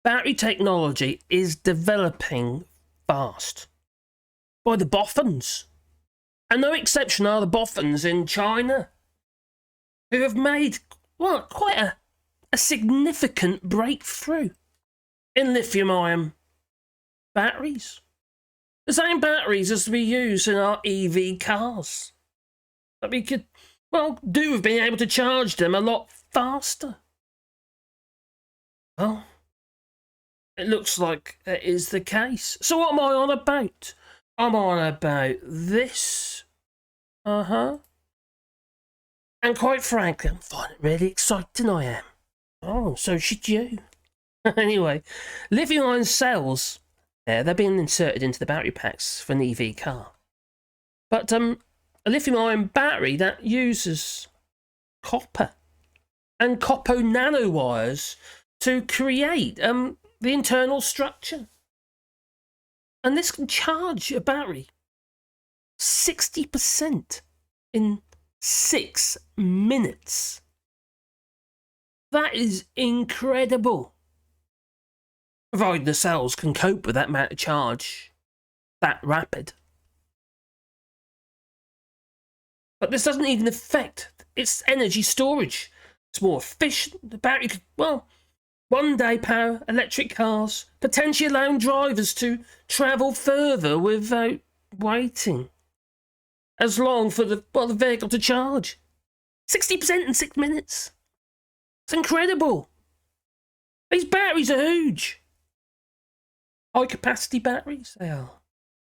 battery technology is developing fast by the boffins. And no exception are the boffins in China, who have made, well, quite a significant breakthrough in lithium-ion batteries. The same batteries as we use in our EV cars. That we could, well, do with being able to charge them a lot faster. Well, it looks like that is the case. So what am I on about? I'm on about this. And quite frankly, I'm finding it really exciting, I am. Oh, so should you. Anyway, lithium-ion cells, they're being inserted into the battery packs for an EV car. But a lithium-ion battery that uses copper and copper nanowires to create the internal structure. And this can charge a battery 60% in 6 minutes. That is incredible. Provided the cells can cope with that amount of charge that rapid. But this doesn't even affect its energy storage. It's more efficient. The battery could, well, one-day power electric cars, potentially allowing drivers to travel further without waiting as long for the vehicle to charge. 60% in 6 minutes. It's incredible. These batteries are huge. High-capacity batteries, they are.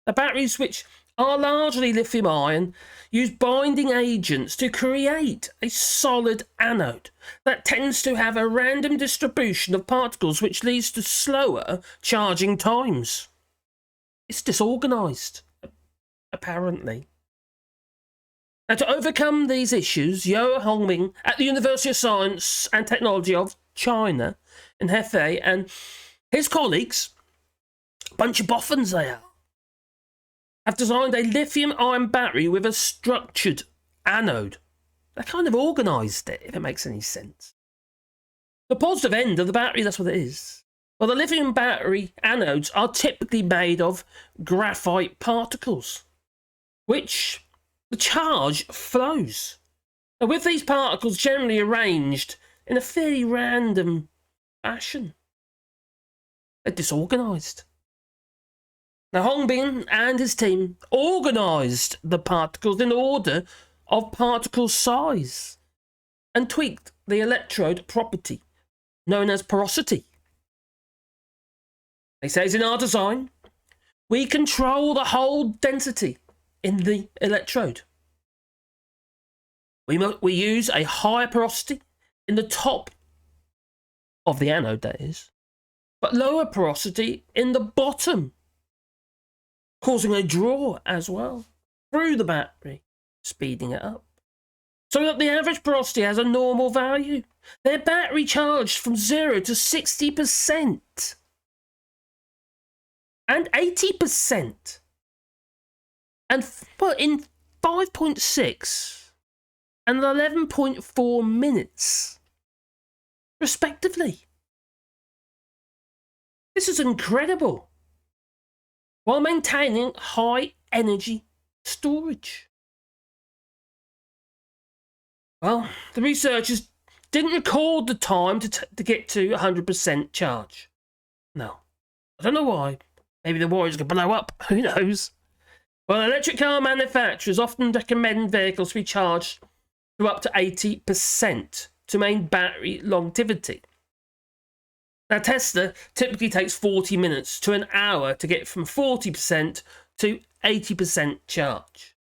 The batteries which are largely lithium-ion use binding agents to create a solid anode that tends to have a random distribution of particles which leads to slower charging times. It's disorganised, apparently. Now, to overcome these issues, Yao Hongbin at the University of Science and Technology of China in Hefei and his colleagues, a bunch of boffins they are, have designed a lithium-ion battery with a structured anode. They kind of organised it, if it makes any sense. The positive end of the battery, that's what it is. Well, the lithium battery anodes are typically made of graphite particles, which the charge flows. Now, with these particles generally arranged in a fairly random fashion, they're disorganised. Now, Hongbin and his team organised the particles in order of particle size and tweaked the electrode property known as porosity. He says, in our design, we control the whole density in the electrode. We use a higher porosity in the top of the anode, that is, but lower porosity in the bottom, causing a draw as well through the battery, speeding it up, so that the average porosity has a normal value. Their battery charged from 0 to 60% and 80%, and in 5.6 and 11.4 minutes, respectively. This is incredible, while maintaining high energy storage. Well, the researchers didn't record the time to get to 100% charge. No, I don't know why. Maybe the wires could blow up, who knows? Well, electric car manufacturers often recommend vehicles to be charged to up to 80% to maintain battery longevity. Now, Tesla typically takes 40 minutes to an hour to get from 40% to 80% charge.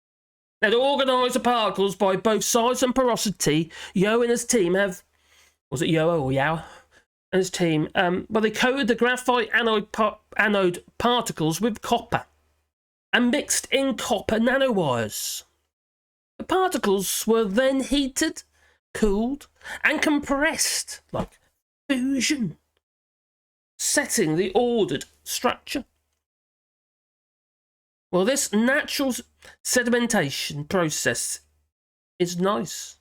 Now, to organise the particles by both size and porosity, Yao and his team have... Was it Yao or Yao? And his team, they coated the graphite anode particles with copper and mixed in copper nanowires. The particles were then heated, cooled, and compressed like fusion, setting the ordered structure. Well, this natural sedimentation process is nice.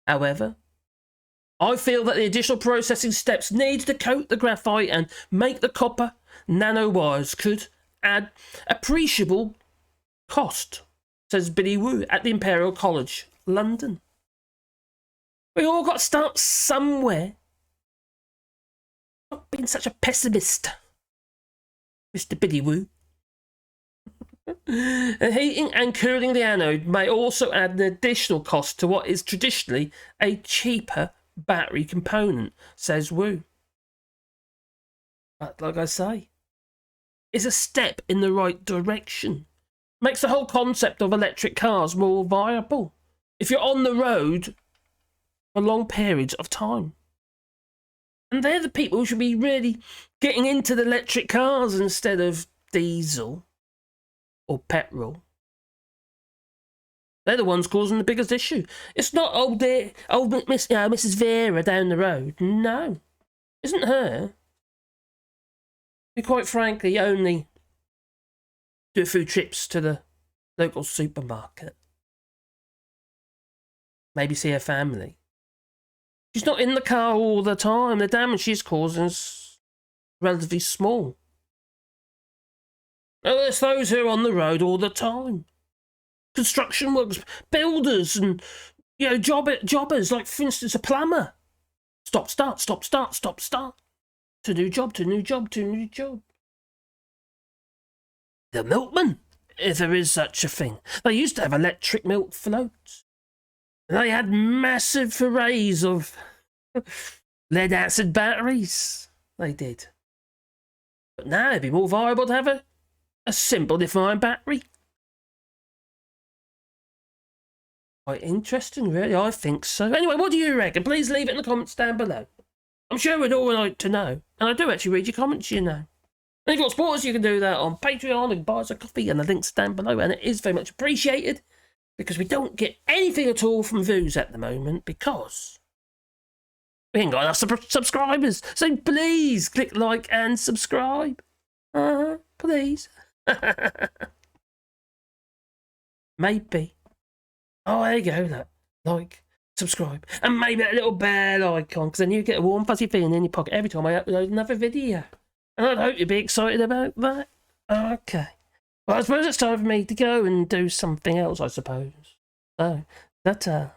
However, I feel that the additional processing steps needed to coat the graphite and make the copper nanowires could add appreciable cost, says Billy Wu at the Imperial College, London. We all got to start somewhere. Not being such a pessimist, Mr. Billy Wu. Heating and cooling the anode may also add an additional cost to what is traditionally a cheaper battery component, says Wu. But like I say, it's a step in the right direction. Makes the whole concept of electric cars more viable if you're on the road for long periods of time. And they're the people who should be really getting into the electric cars instead of diesel or petrol. They're the ones causing the biggest issue. It's not Mrs. Vera down the road. No, isn't her. We quite frankly only do a few trips to the local supermarket. Maybe see her family. She's not in the car all the time. The damage she's causing is relatively small. Oh, it's those who are on the road all the time. Construction workers, builders, and jobbers. Like, for instance, a plumber. Stop, start, stop, start, stop, start. To new job, to new job, to new job. The milkman, if there is such a thing. They used to have electric milk floats. They had massive arrays of lead-acid batteries. They did. But now it'd be more viable to have a simple lithium-ion battery. Quite interesting, really. I think so. Anyway, what do you reckon? Please leave it in the comments down below. I'm sure we'd all like to know. And I do actually read your comments, you know. And if you've got supporters, you can do that on Patreon and buy us a coffee, and the link's down below. And it is very much appreciated, because we don't get anything at all from views at the moment, because we ain't got enough subscribers. So please click like and subscribe. Please. Maybe. Oh, there you go. Look. Like, subscribe. And maybe that little bell icon, because then you get a warm fuzzy feeling in your pocket every time I upload another video. And I hope you'll be excited about that. Okay. Well, I suppose it's time for me to go and do something else, I suppose. So, ta-ta.